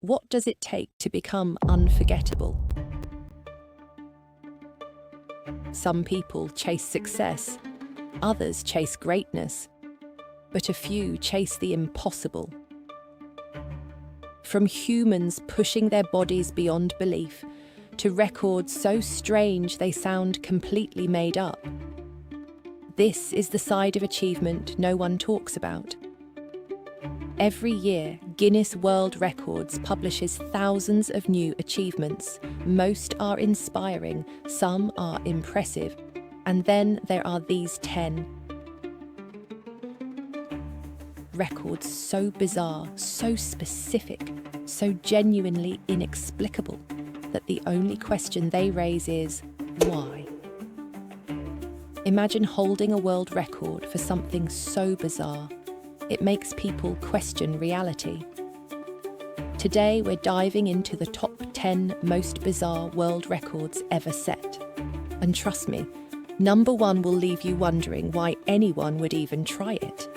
What does it take to become unforgettable? Some people chase success, others chase greatness, but a few chase the impossible. From humans pushing their bodies beyond belief, to records so strange they sound completely made up. This is the side of achievement no one talks about. Every year, Guinness World Records publishes thousands of new achievements. Most are inspiring, some are impressive, and then there are these 10. Records so bizarre, so specific, so genuinely inexplicable that the only question they raise is, why? Imagine holding a world record for something so bizarre. It makes people question reality. Today, we're diving into the top 10 most bizarre world records ever set. And trust me, number 1 will leave you wondering why anyone would even try it.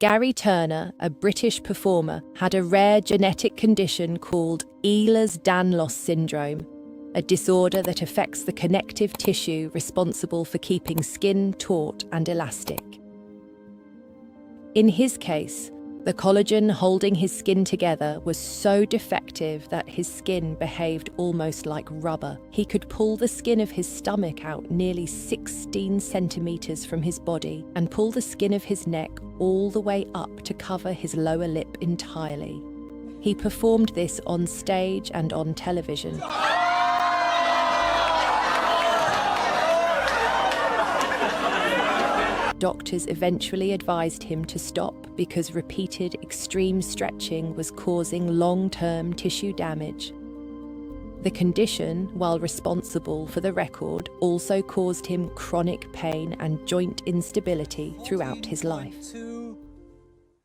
Gary Turner, a British performer, had a rare genetic condition called Ehlers-Danlos syndrome, a disorder that affects the connective tissue responsible for keeping skin taut and elastic. In his case, the collagen holding his skin together was so defective that his skin behaved almost like rubber. He could pull the skin of his stomach out nearly 16 centimeters from his body and pull the skin of his neck all the way up to cover his lower lip entirely. He performed this on stage and on television. Doctors eventually advised him to stop because repeated extreme stretching was causing long-term tissue damage. The condition, while responsible for the record, also caused him chronic pain and joint instability throughout his life. 2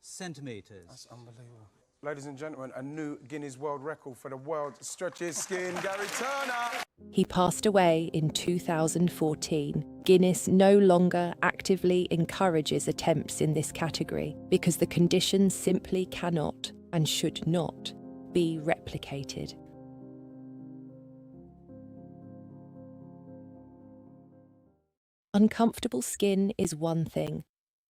centimeters. That's unbelievable. Ladies and gentlemen, a new Guinness World Record for the world's stretchiest skin, Gary Turner. He passed away in 2014. Guinness no longer actively encourages attempts in this category because the condition simply cannot and should not be replicated. Uncomfortable skin is one thing,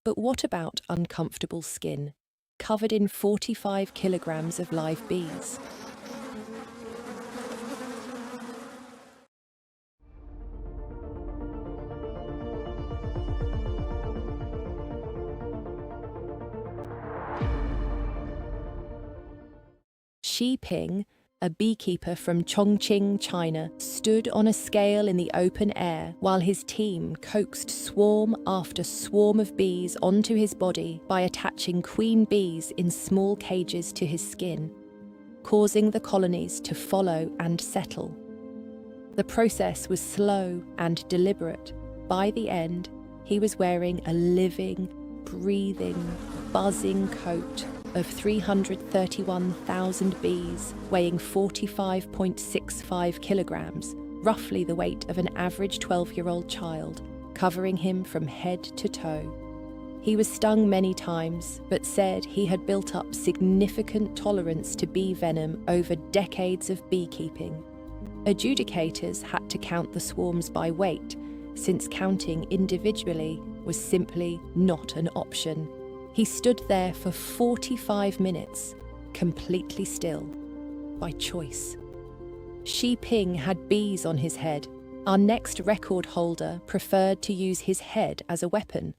but what about uncomfortable skin covered in 45 kilograms of live bees? Xi Ping, a beekeeper from Chongqing, China, stood on a scale in the open air while his team coaxed swarm after swarm of bees onto his body by attaching queen bees in small cages to his skin, causing the colonies to follow and settle. The process was slow and deliberate. By the end, he was wearing a living, breathing, buzzing coat of 331,000 bees, weighing 45.65 kilograms, roughly the weight of an average 12-year-old child, covering him from head to toe. He was stung many times, but said he had built up significant tolerance to bee venom over decades of beekeeping. Adjudicators had to count the swarms by weight, since counting individually was simply not an option. He stood there for 45 minutes, completely still, by choice. Xi Ping had bees on his head. Our next record holder preferred to use his head as a weapon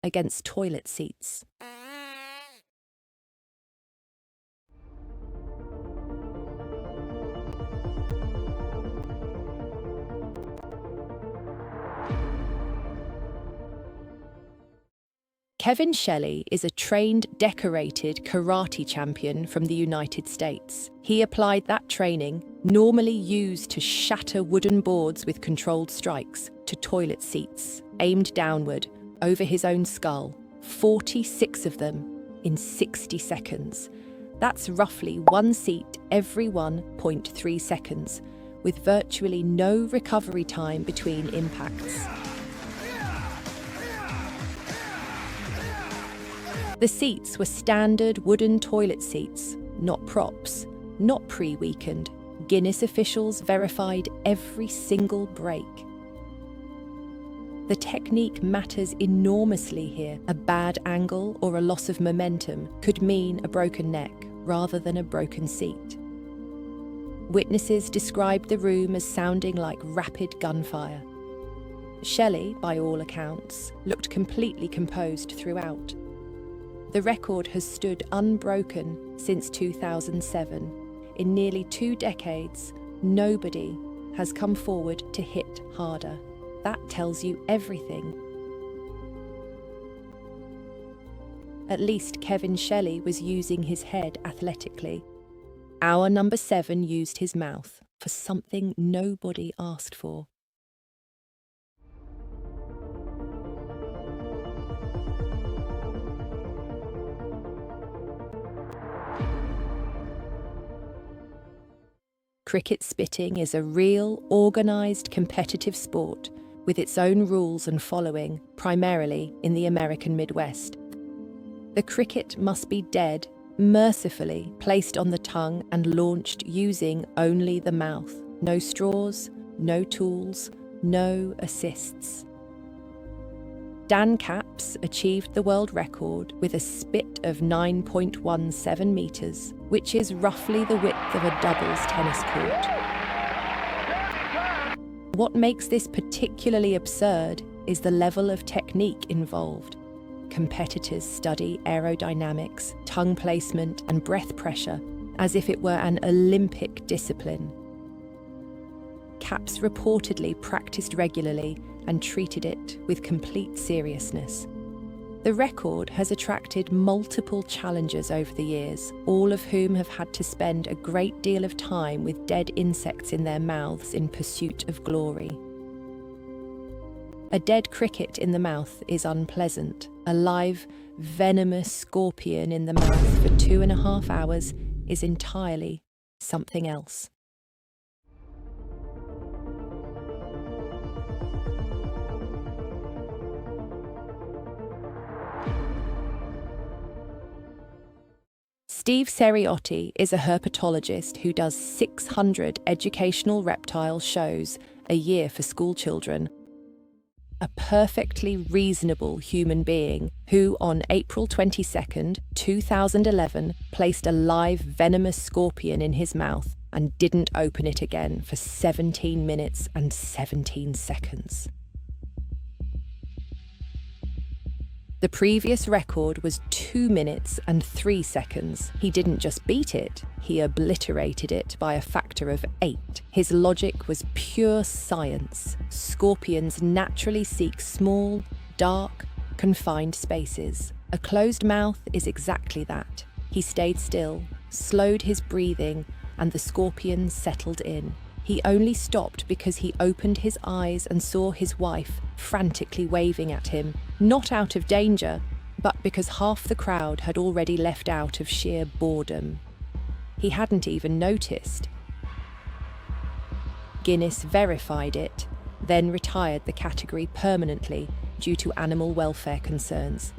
against toilet seats. Kevin Shelley is a trained, decorated karate champion from the United States. He applied that training, normally used to shatter wooden boards with controlled strikes, to toilet seats, aimed downward, over his own skull, 46 of them in 60 seconds. That's roughly one seat every 1.3 seconds, with virtually no recovery time between impacts. The seats were standard wooden toilet seats, not props, not pre-weakened. Guinness officials verified every single break. The technique matters enormously here. A bad angle or a loss of momentum could mean a broken neck rather than a broken seat. Witnesses described the room as sounding like rapid gunfire. Shelley, by all accounts, looked completely composed throughout. The record has stood unbroken since 2007. In nearly 2 decades, nobody has come forward to hit harder. That tells you everything. At least Kevin Shelley was using his head athletically. Our number 7 used his mouth for something nobody asked for. Cricket spitting is a real, organised, competitive sport with its own rules and following, primarily in the American Midwest. The cricket must be dead, mercifully placed on the tongue and launched using only the mouth. No straws, no tools, no assists. Dan Capps achieved the world record with a spit of 9.17 metres, which is roughly the width of a doubles tennis court. What makes this particularly absurd is the level of technique involved. Competitors study aerodynamics, tongue placement, and breath pressure as if it were an Olympic discipline. Capps reportedly practiced regularly and treated it with complete seriousness. The record has attracted multiple challengers over the years, all of whom have had to spend a great deal of time with dead insects in their mouths in pursuit of glory. A dead cricket in the mouth is unpleasant. A live, venomous scorpion in the mouth for 2.5 hours is entirely something else. Steve Seriotti is a herpetologist who does 600 educational reptile shows a year for school children. A perfectly reasonable human being who, on April 22nd, 2011, placed a live venomous scorpion in his mouth and didn't open it again for 17 minutes and 17 seconds. The previous record was 2 minutes and 3 seconds. He didn't just beat it, he obliterated it by a factor of 8. His logic was pure science. Scorpions naturally seek small, dark, confined spaces. A closed mouth is exactly that. He stayed still, slowed his breathing, and the scorpion settled in. He only stopped because he opened his eyes and saw his wife frantically waving at him, not out of danger, but because half the crowd had already left out of sheer boredom. He hadn't even noticed. Guinness verified it, then retired the category permanently due to animal welfare concerns.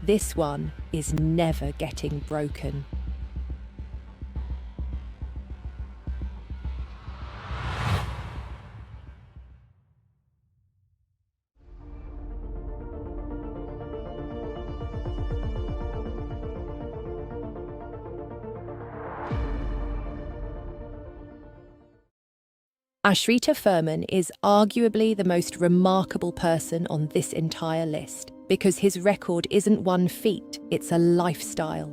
This one is never getting broken. Ashrita Furman is arguably the most remarkable person on this entire list because his record isn't one feat, it's a lifestyle.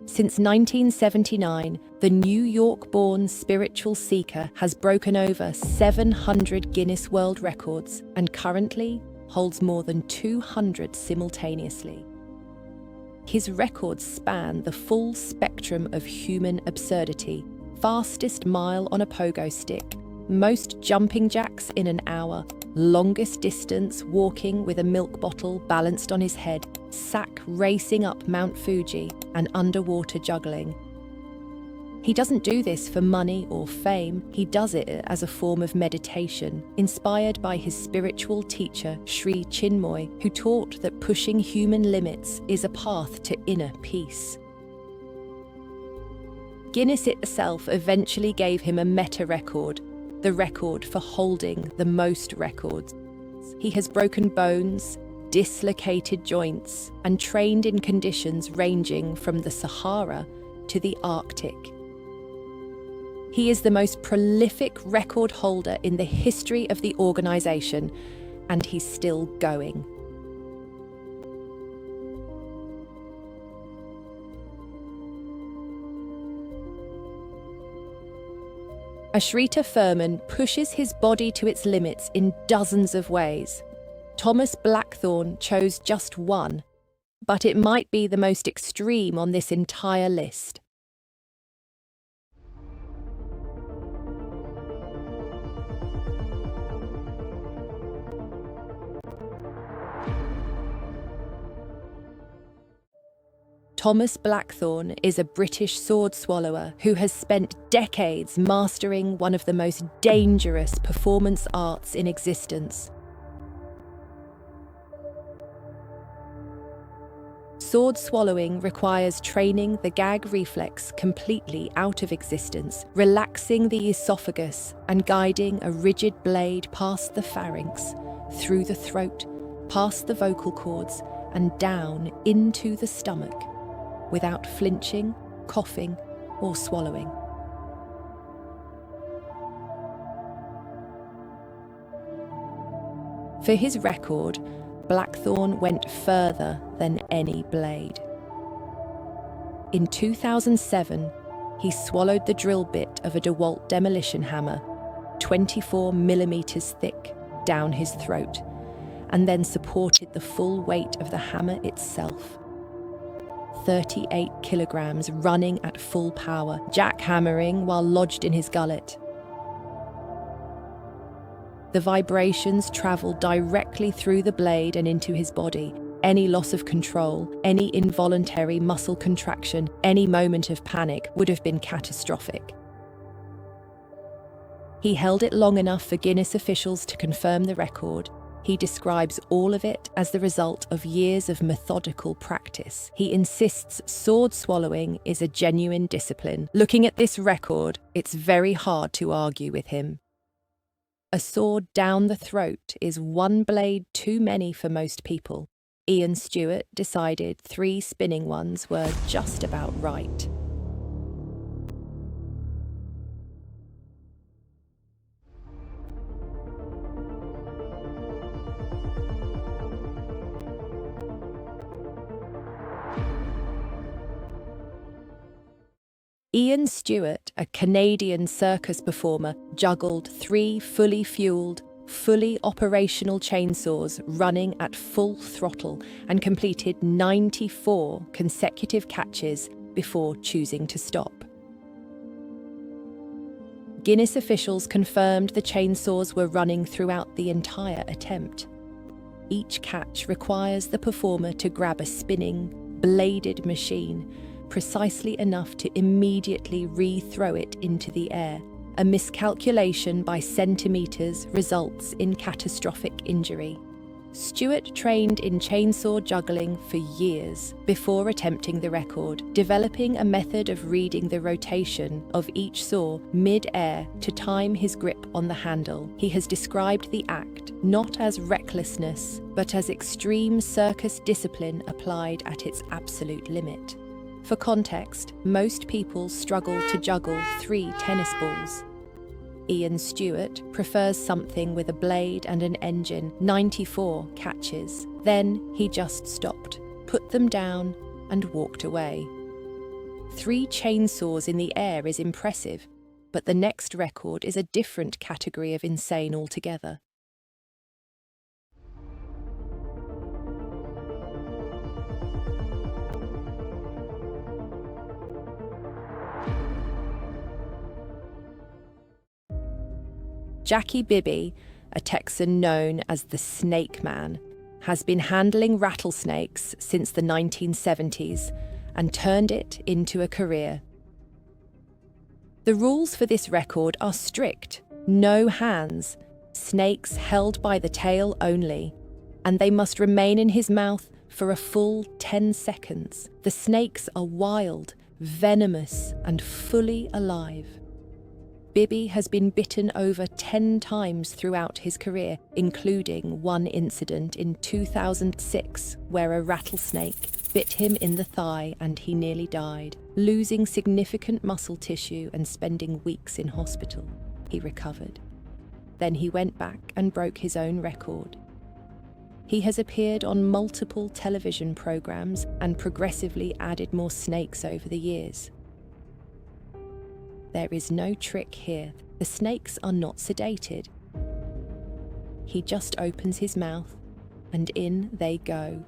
Since 1979, the New York-born spiritual seeker has broken over 700 Guinness World Records and currently holds more than 200 simultaneously. His records span the full spectrum of human absurdity: fastest mile on a pogo stick, most jumping jacks in an hour, longest distance walking with a milk bottle balanced on his head, sack racing up Mount Fuji, and underwater juggling. He doesn't do this for money or fame. He does it as a form of meditation, inspired by his spiritual teacher, Sri Chinmoy, who taught that pushing human limits is a path to inner peace. Guinness itself eventually gave him a meta record, the record for holding the most records. He has broken bones, dislocated joints, and trained in conditions ranging from the Sahara to the Arctic. He is the most prolific record holder in the history of the organisation, and he's still going. Ashrita Furman pushes his body to its limits in dozens of ways. Thomas Blackthorne chose just one, but it might be the most extreme on this entire list. Thomas Blackthorne is a British sword swallower who has spent decades mastering one of the most dangerous performance arts in existence. Sword swallowing requires training the gag reflex completely out of existence, relaxing the esophagus and guiding a rigid blade past the pharynx, through the throat, past the vocal cords, and down into the stomach, without flinching, coughing, or swallowing. For his record, Blackthorne went further than any blade. In 2007, he swallowed the drill bit of a DeWalt demolition hammer, 24 millimeters thick, down his throat, and then supported the full weight of the hammer itself. 38 kilograms running at full power, jackhammering while lodged in his gullet. The vibrations travelled directly through the blade and into his body. Any loss of control, any involuntary muscle contraction, any moment of panic would have been catastrophic. He held it long enough for Guinness officials to confirm the record. He describes all of it as the result of years of methodical practice. He insists sword swallowing is a genuine discipline. Looking at this record, it's very hard to argue with him. A sword down the throat is one blade too many for most people. Ian Stewart decided 3 spinning ones were just about right. Ian Stewart, a Canadian circus performer, juggled 3 fully fueled, fully operational chainsaws running at full throttle and completed 94 consecutive catches before choosing to stop. Guinness officials confirmed the chainsaws were running throughout the entire attempt. Each catch requires the performer to grab a spinning, bladed machine precisely enough to immediately re-throw it into the air. A miscalculation by centimetres results in catastrophic injury. Stewart trained in chainsaw juggling for years before attempting the record, developing a method of reading the rotation of each saw mid-air to time his grip on the handle. He has described the act not as recklessness, but as extreme circus discipline applied at its absolute limit. For context, most people struggle to juggle 3 tennis balls. Ian Stewart prefers something with a blade and an engine, 94 catches. Then he just stopped, put them down, and walked away. 3 chainsaws in the air is impressive, but the next record is a different category of insane altogether. Jackie Bibby, a Texan known as the Snake Man, has been handling rattlesnakes since the 1970s and turned it into a career. The rules for this record are strict. No hands, snakes held by the tail only, and they must remain in his mouth for a full 10 seconds. The snakes are wild, venomous, and fully alive. Bibby has been bitten over 10 times throughout his career, including one incident in 2006 where a rattlesnake bit him in the thigh and he nearly died, losing significant muscle tissue and spending weeks in hospital. He recovered. Then he went back and broke his own record. He has appeared on multiple television programs and progressively added more snakes over the years. There is no trick here. The snakes are not sedated. He just opens his mouth and in they go.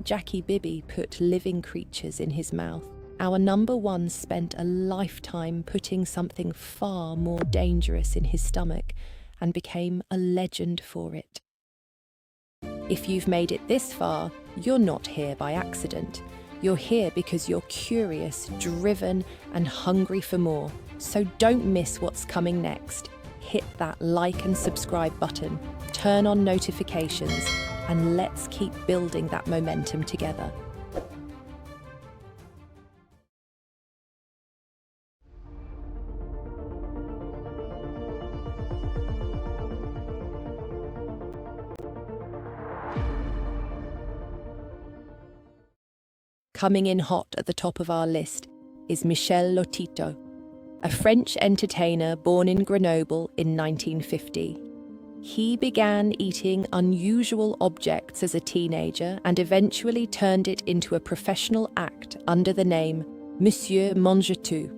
Jackie Bibby put living creatures in his mouth. Our number one spent a lifetime putting something far more dangerous in his stomach and became a legend for it. If you've made it this far, you're not here by accident. You're here because you're curious, driven, and hungry for more. So don't miss what's coming next. Hit that like and subscribe button, turn on notifications, and let's keep building that momentum together. Coming in hot at the top of our list is Michel Lotito, a French entertainer born in Grenoble in 1950. He began eating unusual objects as a teenager and eventually turned it into a professional act under the name Monsieur Mange-Tout,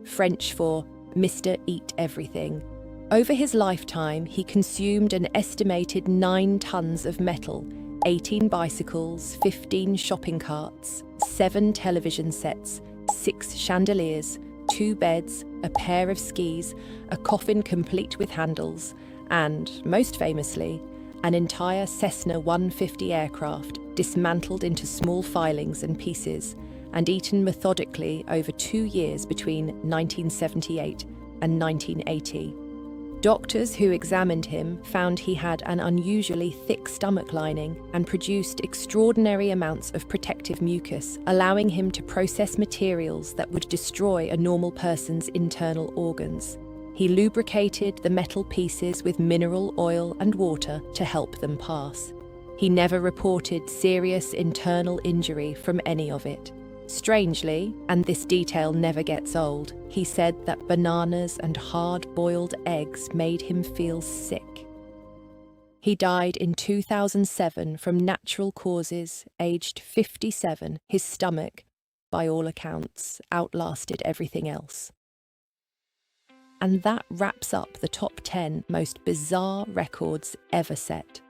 French for Mr. Eat Everything. Over his lifetime, he consumed an estimated 9 tons of metal, 18 bicycles, 15 shopping carts, 7 television sets, 6 chandeliers, 2 beds, a pair of skis, a coffin complete with handles, and, most famously, an entire Cessna 150 aircraft dismantled into small filings and pieces and eaten methodically over 2 years between 1978 and 1980. Doctors who examined him found he had an unusually thick stomach lining and produced extraordinary amounts of protective mucus, allowing him to process materials that would destroy a normal person's internal organs. He lubricated the metal pieces with mineral oil and water to help them pass. He never reported serious internal injury from any of it. Strangely, and this detail never gets old, he said that bananas and hard-boiled eggs made him feel sick. He died in 2007 from natural causes, aged 57. His stomach, by all accounts, outlasted everything else. And that wraps up the top 10 most bizarre records ever set.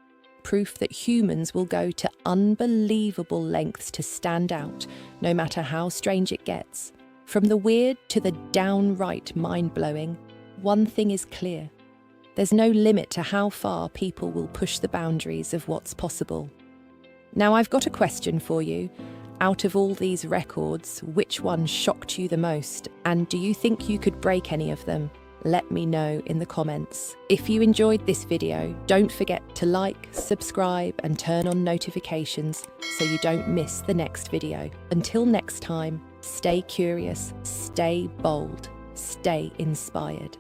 Proof that humans will go to unbelievable lengths to stand out, no matter how strange it gets. From the weird to the downright mind-blowing, one thing is clear. There's no limit to how far people will push the boundaries of what's possible. Now, I've got a question for you. Out of all these records, which one shocked you the most? And do you think you could break any of them? Let me know in the comments. If you enjoyed this video, don't forget to like, subscribe, and turn on notifications so you don't miss the next video. Until next time, stay curious, stay bold, stay inspired.